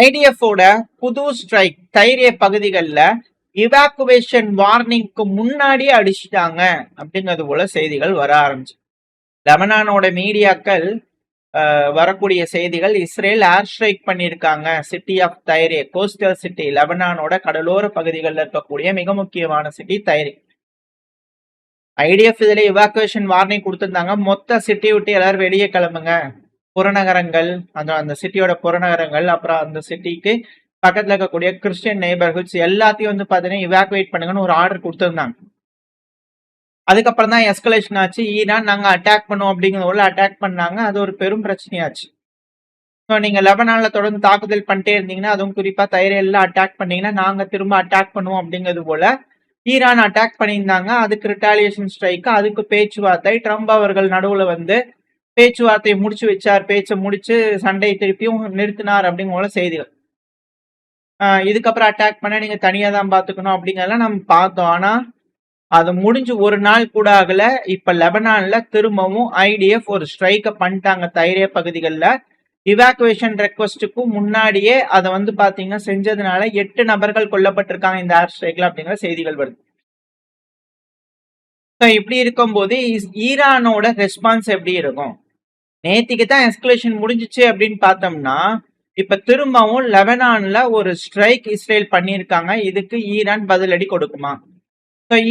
ஐடிஎஃப்-ஓட புது ஸ்ட்ரைக் தைரிய பகுதிகளில் இவாக்குவேஷன் வார்னிங்க்கு முன்னாடியே அடிச்சிட்டாங்க அப்படிங்கிறது போல செய்திகள் வர ஆரம்பிச்சு. லெபனானோட மீடியாக்கள் வரக்கூடிய செய்திகள், இஸ்ரேல் ஏர் ஸ்ட்ரைக் பண்ணியிருக்காங்க சிட்டி ஆஃப் தைரே, கோஸ்டல் சிட்டி, லெபனானோட கடலோர பகுதிகளில் இருக்கக்கூடிய மிக முக்கியமான சிட்டி தைரே. ஐடிஎஃப் இதுல இவாக்குவேஷன் வார்னிங் கொடுத்திருந்தாங்க, மொத்த சிட்டி விட்டு எல்லாரும் வெளியே கிளம்புங்க, புறநகரங்கள், அந்த சிட்டியோட புறநகரங்கள், அப்புறம் அந்த சிட்டிக்கு பக்கத்துல இருக்கக்கூடிய கிறிஸ்டியன் நெய்பர்ஹுட்ஸ் எல்லாத்தையும் வந்து பாத்தீங்கன்னா இவாக்குவேட் பண்ணுங்கன்னு ஒரு ஆர்டர் கொடுத்திருந்தாங்க. அதுக்கப்புறம் தான் எஸ்கலேஷன் ஆச்சு. ஈரான் நாங்க அட்டாக் பண்ணுவோம் அப்படிங்கிறத அட்டாக் பண்ணாங்க. அது ஒரு பெரும் பிரச்சனையாச்சு. ஸோ நீங்க லெபனான்ல தொடர்ந்து தாக்குதல் பண்ணிட்டே இருந்தீங்கன்னா, அதுவும் குறிப்பா தைரேல அட்டாக் பண்ணீங்கன்னா நாங்க திரும்ப அட்டாக் பண்ணுவோம் அப்படிங்கிறது போல ஈரான் அட்டாக் பண்ணியிருந்தாங்க. அதுக்கு ரிட்டாலியேஷன் ஸ்ட்ரைக், அதுக்கு பேச்சுவார்த்தை. ட்ரம்ப் அவர்கள் நடுவுல வந்து பேச்சுவார்த்தையை முடிச்சு வச்சார், பேச்சை முடிச்சு சண்டையை திருப்பியும் நிறுத்தினார் அப்படிங்கிற செய்திகள். இதுக்கப்புறம் அட்டாக் பண்ண நீங்க தனியா தான் பாத்துக்கணும் அப்படிங்கறதெல்லாம் நம்ம பார்த்தோம். ஆனா அது முடிஞ்சு ஒரு நாள் கூட ஆகல. இப்ப லெபனான்ல திரும்பவும் ஐடிஎஃப் ஒரு ஸ்ட்ரைக்க பண்ணிட்டாங்க தைரே பகுதிகளில். இவாக்குவேஷன் ரெக்வஸ்டுக்கும் முன்னாடியே அதை வந்து பாத்தீங்கன்னா செஞ்சதுனால 8 நபர்கள் கொல்லப்பட்டிருக்காங்க இந்த ஏர் ஸ்ட்ரைக்ல அப்படிங்கிற செய்திகள் வருது. இப்படி இருக்கும்போது ஈரானோட ரெஸ்பான்ஸ் எப்படி இருக்கும்? நேத்திக்கு தான் எஸ்கலேஷன் முடிஞ்சிச்சு அப்படின்னு பார்த்தோம்னா, இப்ப திரும்பவும் லெபனான்ல ஒரு ஸ்ட்ரைக் இஸ்ரேல் பண்ணியிருக்காங்க. இதுக்கு ஈரான் பதிலடி கொடுக்குமா?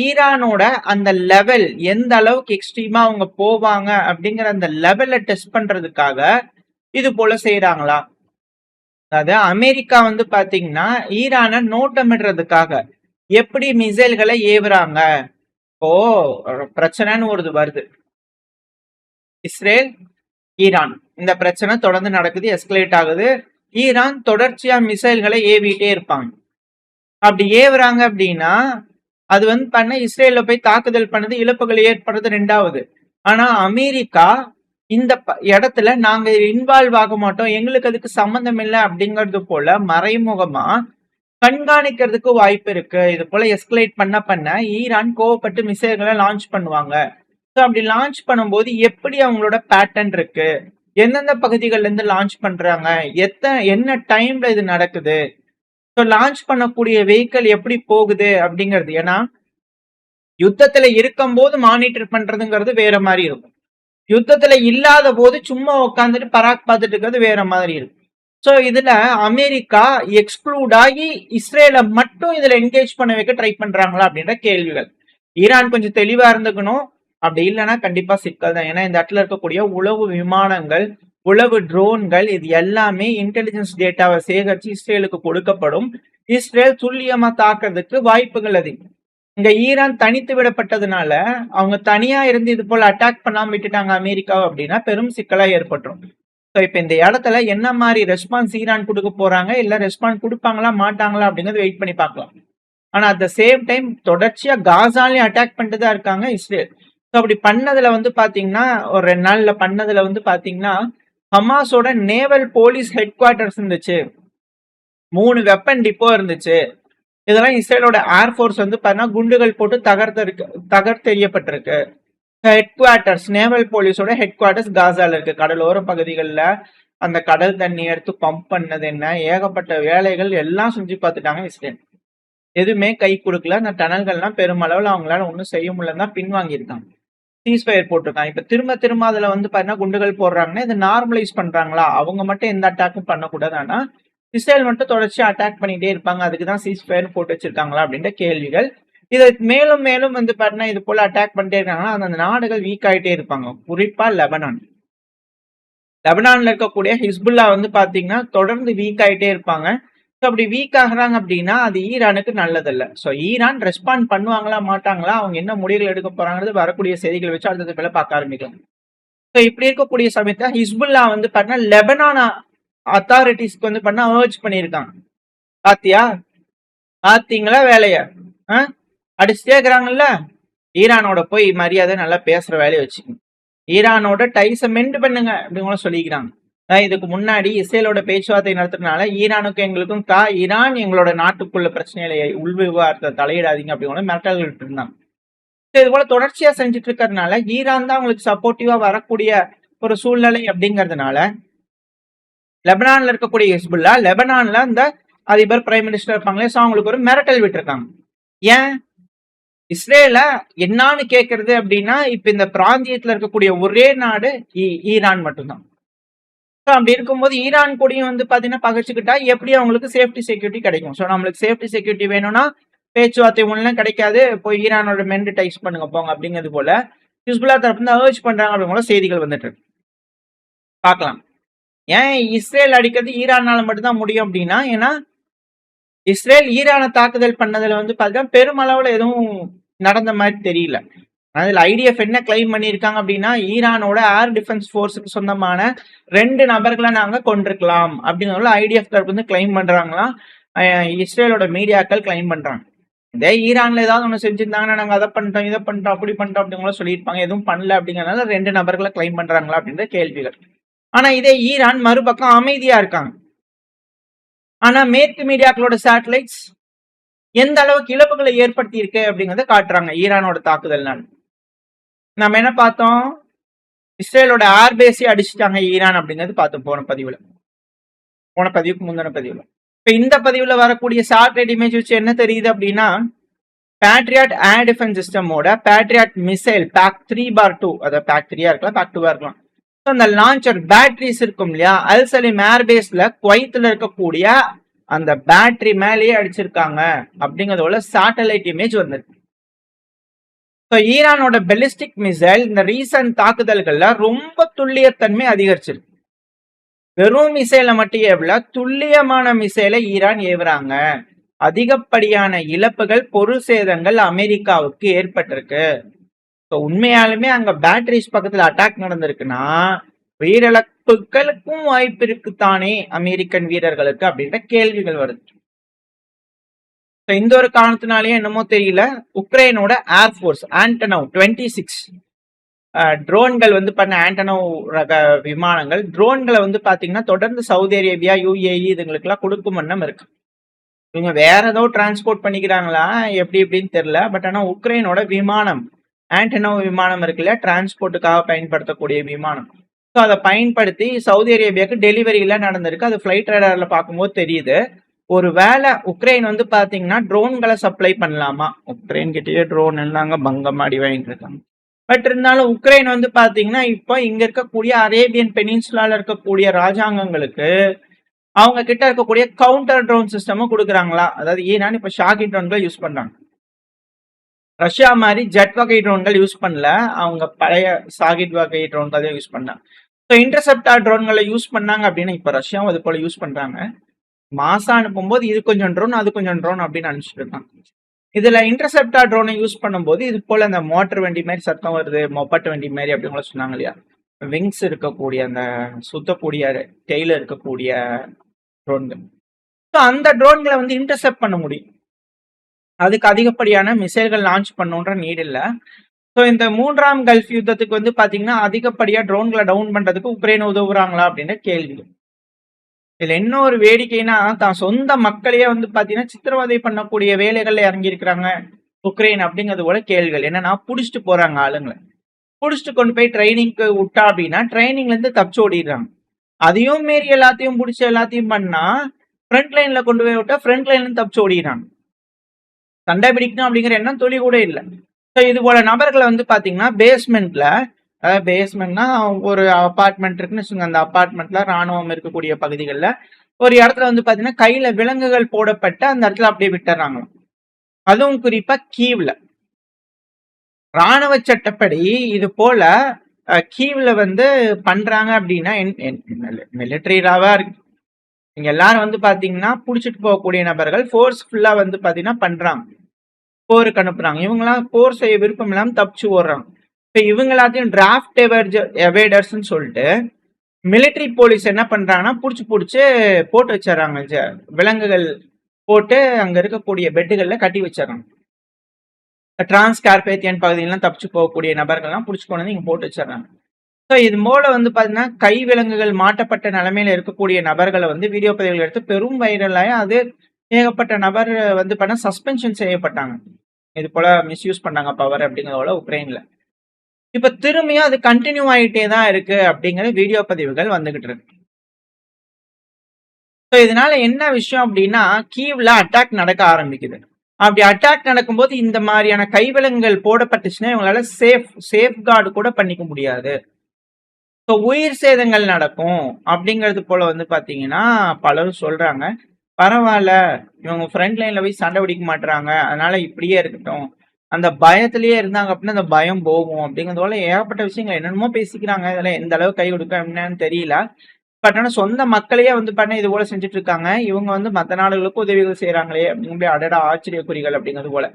ஈரானோட அந்த லெவல் எந்த அளவுக்கு எக்ஸ்ட்ரீமா அவங்க போவாங்க அப்படிங்கிற அந்த லெவலை டெஸ்ட் பண்றதுக்காக இது போல செய்யறாங்களா? அதாவது அமெரிக்கா வந்து பாத்தீங்கன்னா ஈரானை நோட்டமிடுறதுக்காக எப்படி மிசைல்களை ஏவுறாங்க. இப்போ பிரச்சனைன்னு ஒரு வருது, இஸ்ரேல் ஈரான் இந்த பிரச்சனை தொடர்ந்து நடக்குது, எஸ்கலேட் ஆகுது. ஈரான் தொடர்ச்சியா மிசைல்களை ஏவிட்டே இருப்பாங்க. அப்படி ஏவுறாங்க அப்படின்னா அது வந்து பண்ண இஸ்ரேல போய் தாக்குதல் பண்ணது, இழப்புகள் ஏற்படுறது ரெண்டாவது. ஆனா அமெரிக்கா இந்த இடத்துல நாங்க இன்வால்வ் ஆக மாட்டோம், எங்களுக்கு அதுக்கு சம்பந்தம் இல்லை அப்படிங்கிறது போல மறைமுகமா கண்காணிக்கிறதுக்கு வாய்ப்பு இருக்கு. இது போல எஸ்கலேட் பண்ண ஈரான் கோவப்பட்டு மிசைல்களை லான்ச் பண்ணுவாங்க. ஸோ அப்படி லான்ச் பண்ணும்போது எப்படி அவங்களோட பேட்டர்ன் இருக்கு, எந்தெந்த பகுதிகள்ல இருந்து லான்ச் பண்றாங்க, என்ன டைம்ல இது நடக்குது, லான்ச் பண்ணக்கூடிய வெஹிக்கிள் எப்படி போகுது அப்படிங்கிறது. ஏன்னா யுத்தத்துல இருக்கும் போது மானிட்டர் பண்றதுங்கிறது வேற மாதிரி இருக்கும், யுத்தத்துல இல்லாத போது சும்மா உட்காந்துட்டு பராக் பார்த்துட்டு இருக்கிறது வேற மாதிரி இருக்கும். ஸோ இதுல அமெரிக்கா எக்ஸ்க்ளூட் ஆகி இஸ்ரேலை மட்டும் இதுல என்கேஜ் பண்ண வைக்க ட்ரை பண்றாங்களா அப்படின்ற கேள்விகள். ஈரான் கொஞ்சம் தெளிவா இருந்துக்கணும், அப்படி இல்லைன்னா கண்டிப்பா சிக்கல் தான். ஏன்னா இந்த இடத்துல இருக்கக்கூடிய உளவு விமானங்கள், உளவு ட்ரோன்கள், இது எல்லாமே இன்டெலிஜென்ஸ் டேட்டாவை சேகரிச்சு இஸ்ரேலுக்கு கொடுக்கப்படும். இஸ்ரேல் துல்லியமா தாக்குறதுக்கு வாய்ப்புகள் அதிகம். இங்க ஈரான் தனித்து விடப்பட்டதுனால அவங்க தனியா இருந்து இது போல அட்டாக் பண்ணாம விட்டுட்டாங்க அமெரிக்காவை அப்படின்னா பெரும் சிக்கலா ஏற்பட்டுரும். ஸோ இப்ப இந்த இடத்துல என்ன மாதிரி ரெஸ்பான்ஸ் ஈரான் கொடுக்க போறாங்க, இல்ல ரெஸ்பான்ஸ் கொடுப்பாங்களா மாட்டாங்களா அப்படிங்கிறது வெயிட் பண்ணி பார்க்கலாம். ஆனா அட் த சேம் டைம் தொடர்ச்சியா காசாலையும் அட்டாக் பண்ணிட்டு தான் இருக்காங்க இஸ்ரேல். ஸோ அப்படி பண்ணதுல வந்து பாத்தீங்கன்னா ஒரு 2 நாள்ல பண்ணதுல வந்து பாத்தீங்கன்னா ஹமாஸோட நேவல் போலீஸ் ஹெட் குவார்டர்ஸ் இருந்துச்சு, 3 வெப்பன் டிப்போ இருந்துச்சு. இதெல்லாம் இஸ்ரேலோட ஏர்ஃபோர்ஸ் வந்து பாத்தீங்கன்னா குண்டுகள் போட்டு தகர்த்தெறியப்பட்டிருக்கு. ஹெட் குவார்டர்ஸ், நேவல் போலீஸோட ஹெட் குவார்டர்ஸ் காசால இருக்கு. கடலோர பகுதிகளில் அந்த கடல் தண்ணி எடுத்து பம்ப் பண்ணது என்ன, ஏகப்பட்ட வேலைகள் எல்லாம் செஞ்சு பார்த்துட்டாங்க இஸ்ரேல். எதுவுமே கை கொடுக்கல. அந்த டனல்கள்லாம் பெருமளவில் அவங்களால ஒன்றும் செய்ய முடியலன்னா பின்வாங்கியிருக்காங்க, சீஸ்ஃபயர் போட்டிருக்காங்க. இப்ப திரும்ப அதுல வந்து பாத்தீங்கன்னா குண்டுகள் போடுறாங்கன்னா இதை நார்மலைஸ் பண்றாங்களா? அவங்க மட்டும் எந்த அட்டாக்கும் பண்ணக்கூடாது, ஆனா இஸ்ரேல் மட்டும் தொடர்ச்சியா அட்டாக் பண்ணிட்டே இருப்பாங்க, அதுக்குதான் சீஸ்ஃபயர் போட்டு வச்சிருக்காங்களா அப்படின்ற கேள்விகள். இதை மேலும் மேலும் வந்து பாத்தீங்கன்னா இது போல அட்டாக் பண்ணிட்டே இருக்காங்கன்னா அந்த நாடுகள் வீக் ஆகிட்டே இருப்பாங்க. குறிப்பா லெபனான்ல இருக்கக்கூடிய ஹிஸ்புல்லா வந்து பாத்தீங்கன்னா தொடர்ந்து வீக் ஆகிட்டே இருப்பாங்க. அப்படி வீக் ஆகுறாங்க அப்படின்னா அது ஈரானுக்கு நல்லதில்ல. ஸோ ஈரான் ரெஸ்பாண்ட் பண்ணுவாங்களா மாட்டாங்களா, அவங்க என்ன முடிவுகள் எடுக்க போறாங்கிறது வரக்கூடிய செய்திகள் வச்சு அடுத்தது மேல பார்க்க ஆரம்பிக்கலாம். ஸோ இப்படி இருக்கக்கூடிய சமயத்துல ஹிஸ்புல்லா வந்து பாத்தீங்கன்னா லெபனான் அத்தாரிட்டிஸ்க்கு வந்து பண்ண அர்ஜ் பண்ணியிருக்காங்க. பாத்தீங்களா வேலைய அடிச்சுட்டே இருக்கிறாங்கல்ல, ஈரானோட போய் மரியாதை நல்லா பேசுற வேலையை வச்சுக்கணும், ஈரானோட டைஸை மெண்ட் பண்ணுங்க அப்படின்னு சொல்லிக்கிறாங்க. இதுக்கு முன்னாடி இஸ்ரேலோட பேச்சுவார்த்தை நடத்துறதுனால ஈரானுக்கும் எங்களுக்கும் ஈரான் எங்களோட நாட்டுக்குள்ள பிரச்சனைகளை உள் விவகாரத்தை தலையிடாதீங்க அப்படின்னு மிரட்டல்கள் இருந்தாங்க. இது போல தொடர்ச்சியா செஞ்சுட்டு இருக்கிறதுனால ஈரான் தான் அவங்களுக்கு சப்போர்ட்டிவா வரக்கூடிய ஒரு சூழ்நிலை அப்படிங்கிறதுனால லெபனான்ல இருக்கக்கூடிய ஹிஸ்புல்லா லெபனான்ல அந்த அதிபர் பிரைம் மினிஸ்டர் இருப்பாங்களே, ஸோ அவங்களுக்கு ஒரு மிரட்டல் விட்டுருக்காங்க. ஏன் இஸ்ரேல என்னான்னு கேட்கறது அப்படின்னா, இப்ப இந்த பிராந்தியத்துல இருக்கக்கூடிய ஒரே நாடு ஈரான் மட்டும்தான். ஸோ அப்படி இருக்கும்போது ஈரான் கூடயும் வந்து பாத்தீங்கன்னா பகைச்சுக்கிட்டா எப்படி அவங்களுக்கு சேஃப்டி செக்யூரிட்டி கிடைக்கும்? ஸோ நம்மளுக்கு சேஃப்டி செக்யூரிட்டி வேணும்னா பேச்சுவார்த்தை ஒன்றும் கிடைக்காது, போய் ஈரானோட மென்டு டைஸ் பண்ணுங்க போங்க அப்படிங்கிறது போல ஹிஸ்புல்லா தரப்பு வந்து அர்ஜ் பண்றாங்க அப்படிங்கிற செய்திகள் வந்துட்டு இருக்கு. பார்க்கலாம். ஏன் இஸ்ரேல் அடிக்கிறது ஈரானால மட்டும்தான் முடியும் அப்படின்னா, ஏன்னா இஸ்ரேல் ஈரானை தாக்குதல் பண்ணதுல வந்து பாத்தீங்கன்னா பெருமளவுல எதுவும் நடந்த மாதிரி தெரியல. அதில் ஐடிஎஃப் என்ன கிளைம் பண்ணியிருக்காங்க அப்படின்னா, ஈரானோட ஏர் டிஃபென்ஸ் ஃபோர்ஸுக்கு சொந்தமான 2 நபர்களை நாங்க கொண்டிருக்கலாம் அப்படிங்கிற ஐடிஎஃப் தரப்பு வந்து கிளைம் பண்றாங்களாம். இஸ்ரேலோட மீடியாக்கள் கிளைம் பண்றாங்க. இதே ஈரான்ல ஏதாவது ஒன்று செஞ்சிருந்தாங்கன்னா நாங்க அதை பண்ணிட்டோம் இதை பண்ணிட்டோம் அப்படி பண்ணிட்டோம் அப்படிங்கிற சொல்லியிருப்பாங்க. எதுவும் பண்ணல அப்படிங்கறதுனால 2 நபர்களை கிளைம் பண்றாங்களா அப்படின்ற கேள்விகள். ஆனா இதே ஈரான் மறுபக்கம் அமைதியா இருக்காங்க. ஆனா மேற்கு மீடியாக்களோட சேட்டலைட்ஸ் எந்த அளவுக்கு இழப்புகளை ஏற்படுத்தி இருக்கு அப்படிங்கறத காட்டுறாங்க ஈரானோட தாக்குதல்னால. நம்ம என்ன பார்த்தோம், இஸ்ரேலோட ஏர்பேஸே அடிச்சுட்டாங்க ஈரான் அப்படிங்கிறது பார்த்தோம் போன பதிவுக்கு முந்தின பதிவுல. இப்ப இந்த பதிவுல வரக்கூடிய சேட்டலைட் இமேஜ் வச்சு என்ன தெரியுது அப்படின்னா, பேட்ரியாட் ஏர் டிஃபென்ஸ் சிஸ்டமோட பேட்ரியாட் மிசைல் பேக் 3/2, அதாவது பேக் 3 இருக்கலாம் பேக் 2 இருக்கலாம். அந்த லான்ச்சர் பேட்டரிஸ் இருக்கும் இல்லையா, அல் சலீம் ஏர்பேஸ்ல குவைத்துல இருக்கக்கூடிய அந்த பேட்டரி மேலேயே அடிச்சிருக்காங்க அப்படிங்கறதோட சேட்டலைட் இமேஜ் வந்திருக்கு. ஈரானோட பெலிஸ்டிக் மிசைல் இந்த ரீசன்ட் தாக்குதல்கள்ல ரொம்ப துல்லியத்தன்மை அதிகரிச்சிருக்கு. வெறும் மிசைலை மட்டும் ஏவல, துல்லியமான மிசைலை ஈரான் ஏவுறாங்க. அதிகப்படியான இழப்புகள் பொருள் சேதங்கள் அமெரிக்காவுக்கு ஏற்பட்டிருக்கு. உண்மையாலுமே அங்க பேட்டரிஸ் பக்கத்துல அட்டாக் நடந்திருக்குன்னா உயிரிழப்புகளுக்கும் வாய்ப்பு இருக்குத்தானே அமெரிக்கன் வீரர்களுக்கு அப்படின்ற கேள்விகள் வருது. இந்த ஒரு காரணத்தினாலேயே என்னமோ தெரியல, உக்ரைனோட ஏர்போர்ஸ் ஆண்டனவ் 26 ட்ரோன்கள் வந்து பண்ண ஆண்டனவ் ரக விமானங்கள் ட்ரோன்களை வந்து பாத்தீங்கன்னா தொடர்ந்து சவுதி அரேபியா UAE இதுங்களுக்கு எல்லாம் கொடுக்கும் வண்ணம் இருக்கு. இவங்க வேற ஏதோ டிரான்ஸ்போர்ட் பண்ணிக்கிறாங்களா எப்படி எப்படின்னு தெரியல. பட் ஆனா உக்ரைனோட விமானம் ஆண்டனவ் விமானம் இருக்குல்ல, டிரான்ஸ்போர்ட்டுக்காக பயன்படுத்தக்கூடிய விமானம், ஸோ அதை பயன்படுத்தி சவுதி அரேபியாவுக்கு டெலிவரி எல்லாம் நடந்திருக்கு. அது ஃபிளைட் ரேடார்ல பார்க்கும்போது தெரியுது. ஒரு வேளை உக்ரைன் வந்து பாத்தீங்கன்னா ட்ரோன்களை சப்ளை பண்ணலாமா, உக்ரைன் கிட்டேயே ட்ரோன் இருந்தாங்க பங்கமாடி வாங்கிட்டு இருக்காங்க. பட் இருந்தாலும் உக்ரைன் வந்து பாத்தீங்கன்னா இப்போ இங்க இருக்கக்கூடிய அரேபியன் பெனின்சுலால இருக்கக்கூடிய ராஜாங்கங்களுக்கு அவங்க கிட்ட இருக்கக்கூடிய கவுண்டர் ட்ரோன் சிஸ்டமும் கொடுக்குறாங்களா. அதாவது ஈரான் இப்ப ஷாகி ட்ரோன்கள் யூஸ் பண்றாங்க. ரஷ்யா மாதிரி ஜெட் வகை ட்ரோன்கள் யூஸ் பண்ணல, அவங்க பழைய சாகிட் வகை ட்ரோன்கள் தான் யூஸ் பண்ணாங்க. ஸோ இன்டர்செப்டார் ட்ரோன்களை யூஸ் பண்ணாங்க அப்படின்னா இப்ப ரஷ்யாவும் அது போல யூஸ் பண்றாங்க. மாசா அனுப்பும்போது இது கொஞ்சம் ட்ரோன் அது கொஞ்சம் ட்ரோன் அப்படின்னு அனுப்பிச்சிட்டு இருக்காங்க. இதுல இன்டர்செப்டார் ட்ரோனை யூஸ் பண்ணும்போது இது போல அந்த மோட்டர் வண்டி மாதிரி சத்தம் வருது, மொப்பட்டு வண்டி மாதிரி அப்படிங்களா சொன்னாங்க இல்லையா, விங்ஸ் இருக்கக்கூடிய அந்த சுத்தக்கூடிய டெய்ல இருக்கக்கூடிய ட்ரோன்கள். ஸோ அந்த ட்ரோன்களை வந்து இன்டர்செப்ட் பண்ண முடியும். அதுக்கு அதிகப்படியான மிசைல்கள் லான்ச் பண்ணுன்ற நீட் இல்லை. ஸோ இந்த 3ஆம் கல்ஃப் யுத்தத்துக்கு வந்து பாத்தீங்கன்னா அதிகப்படியா ட்ரோன்களை டவுன் பண்றதுக்கு உக்ரைன் உதவுறாங்களா அப்படின்ற கேள்வி. இதுல என்ன ஒரு வேடிக்கைனா, தான் சொந்த மக்களையே வந்து பாத்தீங்கன்னா சித்திரவதை பண்ணக்கூடிய வேலைகள்ல இறங்கி இருக்கிறாங்க உக்ரைன் அப்படிங்கிறது போல கேள்விகள். என்னன்னா புடிச்சிட்டு போறாங்க ஆளுங்களை, புடிச்சிட்டு கொண்டு போய் ட்ரைனிங்க்கு விட்டா அப்படின்னா ட்ரைனிங்ல இருந்து தப்பிச்சு ஓடிடுறாங்க. அதையும் மீறி எல்லாத்தையும் பிடிச்சி எல்லாத்தையும் பண்ணா ஃப்ரண்ட் லைன்ல கொண்டு போய் விட்டா ஃப்ரண்ட் லைன்ல இருந்து தப்பிச்சு ஓடிடுறாங்க. சண்டை பிடிக்கணும் அப்படிங்கிற எண்ணம் துளி கூட இல்லை. ஸோ இது போல நபர்களை வந்து பாத்தீங்கன்னா பேஸ்மெண்ட்ல, அதாவது பேஸ்மெண்ட்னா ஒரு அபார்ட்மெண்ட் இருக்குன்னு வச்சுக்கோங்க, அந்த அபார்ட்மெண்ட்ல ராணுவம் இருக்கக்கூடிய பகுதிகளில் ஒரு இடத்துல வந்து பாத்தீங்கன்னா கையில விலங்குகள் போடப்பட்ட அந்த இடத்துல அப்படியே விட்டுறாங்க. அதுவும் குறிப்பா கீவ்ல ராணுவ சட்டப்படி இது போல கீவ்ல வந்து பண்றாங்க அப்படின்னா மிலிட்டரியாவா இருக்கு. இங்க எல்லாரும் வந்து பாத்தீங்கன்னா புடிச்சிட்டு போகக்கூடிய நபர்கள் ஃபோர்ஸ்ஃபுல்லா வந்து பாத்தீங்கன்னா பண்றாங்க, போருக்கு அனுப்புறாங்க. இவங்கெல்லாம் போர் செய்ய விருப்பம் இல்லாம தப்பிச்சு ஓடுறாங்க. இப்ப இவங்க எல்லாத்தையும் டிராஃப்ட் எவேடர்ஸ்ன்னு சொல்லிட்டு மிலிட்டரி போலீஸ் என்ன பண்றாங்கன்னா புடிச்சு போட்டு வச்சிடறாங்க. விலங்குகள் போட்டு அங்க இருக்கக்கூடிய பெட்டுகள்ல கட்டி வச்சிடறாங்க. டிரான்ஸ்கார்பேத்தியன் பகுதியெல்லாம் தப்பிச்சு போகக்கூடிய நபர்கள்லாம் புடிச்சு கொண்டு வந்து இங்க போட்டு வச்சிடறாங்க. ஸோ இது போல வந்து பாத்தீங்கன்னா கை விலங்குகள் மாட்டப்பட்ட நிலைமையில இருக்கக்கூடிய நபர்களை வந்து வீடியோ பதிவுகள் எடுத்து பெரும் வைரலாக அது ஏகப்பட்ட நபர் வந்து பண்ண சஸ்பென்ஷன் செய்யப்பட்டாங்க. இது போல மிஸ்யூஸ் பண்ணாங்க பவர் அப்படிங்கிறதோட உக்ரைன்ல. இப்ப திரும்பியும் அது கண்டினியூ ஆகிட்டே தான் இருக்கு அப்படிங்கிற வீடியோ பதிவுகள் வந்துகிட்டு இருக்கு. ஸோ இதனால என்ன விஷயம் அப்படின்னா, கீவ்ல அட்டாக் நடக்க ஆரம்பிக்குது. அப்படி அட்டாக் நடக்கும்போது இந்த மாதிரியான கைவிலங்குகள் போடப்பட்டுச்சுன்னா இவங்களால சேஃப்கார்டு கூட பண்ணிக்க முடியாது. ஸோ உயிர் சேதங்கள் நடக்கும் அப்படிங்கிறது போல வந்து பாத்தீங்கன்னா பலரும் சொல்றாங்க. பரவாயில்ல, இவங்க ஃப்ரண்ட் லைன்ல போய் சண்டை பிடிக்க மாட்டாங்க, அதனால இப்படியே இருக்கட்டும். அந்த பயத்திலேயே இருந்தாங்க அப்படின்னா அந்த பயம் போகும் அப்படிங்கிறது போல ஏகப்பட்ட விஷயங்கள் என்னென்னமோ பேசிக்கிறாங்க. இதெல்லாம் எந்த அளவுக்கு கை கொடுக்க என்னன்னு தெரியல. பட் ஆனா சொந்த மக்களையே வந்து பண்ண இது போல செஞ்சுட்டு இருக்காங்க. இவங்க வந்து மத்த நாடுகளுக்கு உதவிகள் செய்யறாங்களே அப்படிங்கிற அடடா ஆச்சரியக்குறிகள் அப்படிங்கிறது போல.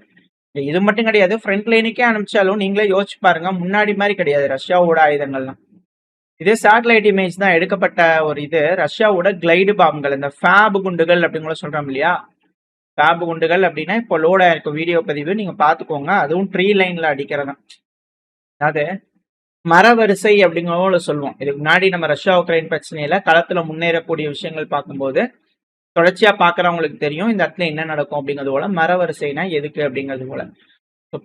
இது மட்டும் கிடையாது, ஃப்ரண்ட் லைனுக்கே அனுப்பிச்சாலும் நீங்களே யோசிச்சு பாருங்க, முன்னாடி மாதிரி கிடையாது ரஷ்யாவோட ஆயுதங்கள்லாம். இதே சேட்டலைட் இமேஜ் தான் எடுக்கப்பட்ட ஒரு இது. ரஷ்யாவோட கிளைடு பாம்புகள், இந்த ஃபேப் குண்டுகள் அப்படிங்கிற சொல்றோம் இல்லையா, ஃபேப் குண்டுகள் அப்படின்னா இப்போ லோட் ஆயிருக்கும் வீடியோ பதிவு, நீங்க பாத்துக்கோங்க. அதுவும் ட்ரீ லைன்ல அடிக்கிறதா, அதாவது மரவரிசை அப்படிங்கிறத சொல்லுவோம். இதுக்கு முன்னாடி நம்ம ரஷ்யா உக்ரைன் பிரச்சனையில களத்துல முன்னேறக்கூடிய விஷயங்கள் பார்க்கும்போது தொடர்ச்சியா பாக்குறவங்களுக்கு தெரியும் இந்த இடத்துல என்ன நடக்கும் அப்படிங்கிறது போல. மரவரிசைனா எதுக்கு அப்படிங்கிறது போல.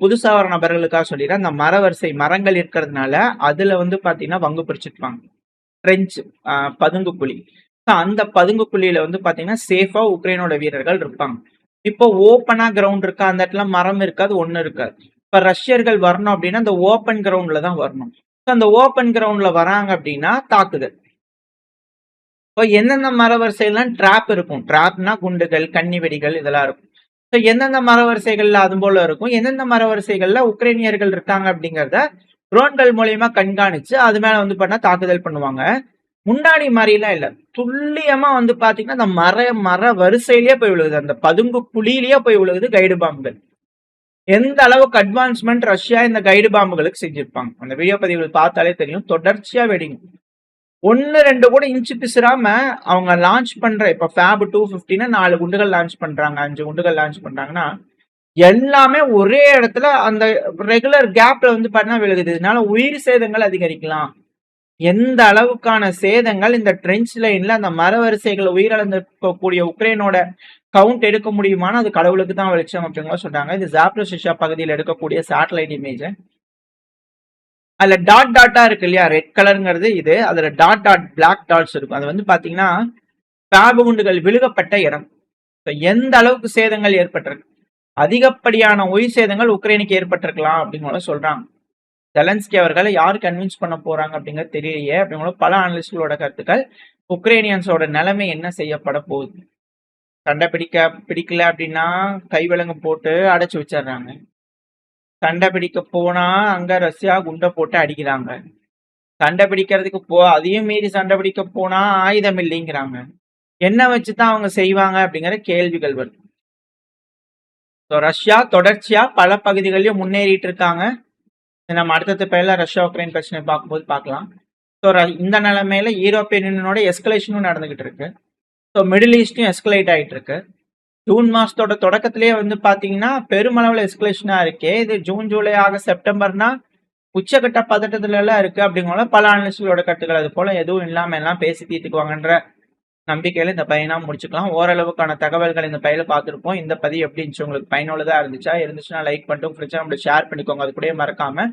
புதுசா வர நபர்களுக்காக சொல்லிடுறேன். அந்த மரவரிசை மரங்கள் இருக்கிறதுனால அதுல வந்து பாத்தீங்கன்னா பங்கு பிரிச்சுருப்பாங்க. பிரெஞ்சு பதுங்கு குழி. அந்த பதுங்கு குழியில வந்து பாத்தீங்கன்னா சேஃபா உக்ரைனோட வீரர்கள் இருப்பாங்க. இப்போ ஓப்பனா கிரவுண்ட் இருக்கா, அந்த இடத்துல மரம் இருக்காது, ஒண்ணு இருக்காது. இப்ப ரஷ்யர்கள் வரணும் அப்படின்னா அந்த ஓப்பன் கிரவுண்ட்ல தான் வரணும். அந்த ஓப்பன் கிரவுண்ட்ல வராங்க அப்படின்னா தாக்குதல். இப்போ எந்தெந்த மரவரிசைலாம் டிராப் இருக்கும், டிராப்னா குண்டுகள், கன்னி வெடிகள் இதெல்லாம் இருக்கும். ஸோ எந்தெந்த மரவரிசைகள்ல அது போல இருக்கும், எந்தெந்த மரவரிசைகள்ல உக்ரைனியர்கள் இருக்காங்க அப்படிங்கிறத ட்ரோன்கள் மூலியமா கண்காணிச்சு அது மேல வந்து பண்ணா தாக்குதல் பண்ணுவாங்க. முன்னாடி மாதிரிலாம் இல்ல, துல்லியமா வந்து பாத்தீங்கன்னா அந்த மர வரிசையிலேயே போய் விழுகுது, அந்த பதுங்கு குழியிலேயே போய் விழுகுது கைடு பாம்புகள். எந்த அளவுக்கு அட்வான்ஸ்மெண்ட் ரஷ்யா இந்த கைடு பாம்புகளுக்கு செஞ்சிருப்பாங்க அந்த வீடியோ பதிவுகள் பார்த்தாலே தெரியும். தொடர்ச்சியா வெடிங்க, 1-2 கூட இன்ச்சு பிசுறாம அவங்க லான்ச் பண்ற, இப்ப ஃபேப் 250 4 குண்டுகள் லான்ச் பண்றாங்க, 5 குண்டுகள் லான்ச் பண்றாங்கன்னா எல்லாமே ஒரே இடத்துல அந்த ரெகுலர் கேப்ல வந்து பண்ணா விழுகுது. இதனால உயிர் சேதங்கள் அதிகரிக்கலாம். எந்த அளவுக்கான சேதங்கள் இந்த ட்ரெஞ்ச் லைன்ல அந்த மரவரிசைகள் உயிரிழந்திருக்கக்கூடிய உக்ரைனோட கவுண்ட் எடுக்க முடியுமான்னு அது கடவுளுக்கு தான் வெளிச்சம் அப்படிங்கிற சொல்றாங்க. இது ஜாப்ரோசிஷா பகுதியில் எடுக்கக்கூடிய சேட்டலைட் இமேஜ். அதுல டாட் டாட்டா இருக்கு இல்லையா, ரெட் கலருங்கிறது இது. அதுல டாட் டாட் பிளாக் டாட்ஸ் இருக்கும். அது வந்து பாத்தீங்கன்னா ஃபேப் குண்டுகள் விழுகப்பட்ட இடம். எந்த அளவுக்கு சேதங்கள் ஏற்பட்டிருக்கு, அதிகப்படியான உயிர் சேதங்கள் உக்ரைனுக்கு ஏற்பட்டிருக்கலாம் அப்படிங்கிற சொல்றாங்க. ஜெலன்ஸ்கி அவர்களை யார் கன்வின்ஸ் பண்ண போறாங்க அப்படிங்கிறது தெரியலையே அப்படிங்கிற பல அனலிஸ்டுகளோட கருத்துக்கள். உக்ரைனியன்ஸோட நிலைமை என்ன செய்யப்பட போகுது, சண்டை பிடிக்கல அப்படின்னா கைவிலங்கு போட்டு அடைச்சு வச்சிடுறாங்க. சண்டை பிடிக்க போனா அங்க ரஷ்யா குண்டை போட்டு அடிக்கிறாங்க. சண்டை பிடிக்கிறதுக்கு அதையும் மீறி சண்டை பிடிக்க போனா ஆயுதம் இல்லைங்கிறாங்க. என்ன வச்சுதான் அவங்க செய்வாங்க அப்படிங்கிற கேள்விகள் வருது. ரஷ்யா தொடர்ச்சியா பல பகுதிகளிலும் முன்னேறிட்டு இருக்காங்க. நம்ம அடுத்த பேர்ல ரஷ்யா உக்ரைன் பிரச்சனை பார்க்கும்போது பார்க்கலாம். ஸோ இந்த நிலைமையில யூரோப்பியன் யூனியனோட எஸ்கலேஷனும் நடந்துகிட்டு இருக்கு. ஸோ மிடில் ஈஸ்டும் எஸ்கலேட் ஆகிட்டு இருக்கு. ஜூன் மாசத்தோட தொடக்கத்திலேயே வந்து பாத்தீங்கன்னா பெருமளவுல எஸ்கலேஷனா இருக்கே. இது ஜூன், ஜூலை, ஆகஸ்ட், செப்டம்பர்னா உச்சகட்ட பதட்டத்துல எல்லாம் இருக்கு அப்படிங்கிற பல அனலிஸ்டுகளோட கருத்துக்கள். அது போல எதுவும் இல்லாம எல்லாம் பேசி தீர்த்துக்குவாங்கன்ற நம்பிக்கையில இந்த பையனா முடிச்சுக்கலாம். ஓரளவுக்கான தகவல்கள் இந்த பையில பார்த்துருப்போம். இந்த பதிவு எப்படி இருந்துச்சு, உங்களுக்கு பயனுள்ளதா இருந்துச்சுன்னா லைக் பண்ணிட்டு நம்மளோட ஷேர் பண்ணிக்கோங்க. அது கூட மறக்காம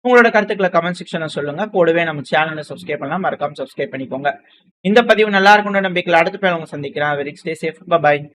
உங்களோட கருத்துக்களை கமெண்ட் செக்ஷன்ல சொல்லுங்க. கூடவே நம்ம சேனலை சப்ஸ்கிரைப் பண்ணலாம், மறக்காம சப்ஸ்கிரைப் பண்ணிக்கோங்க. இந்த பதிவு நல்லா இருக்கும்னு நம்பிக்கையில் அடுத்த பேர் உங்க சந்திக்கிறேன். Very stay safe, by.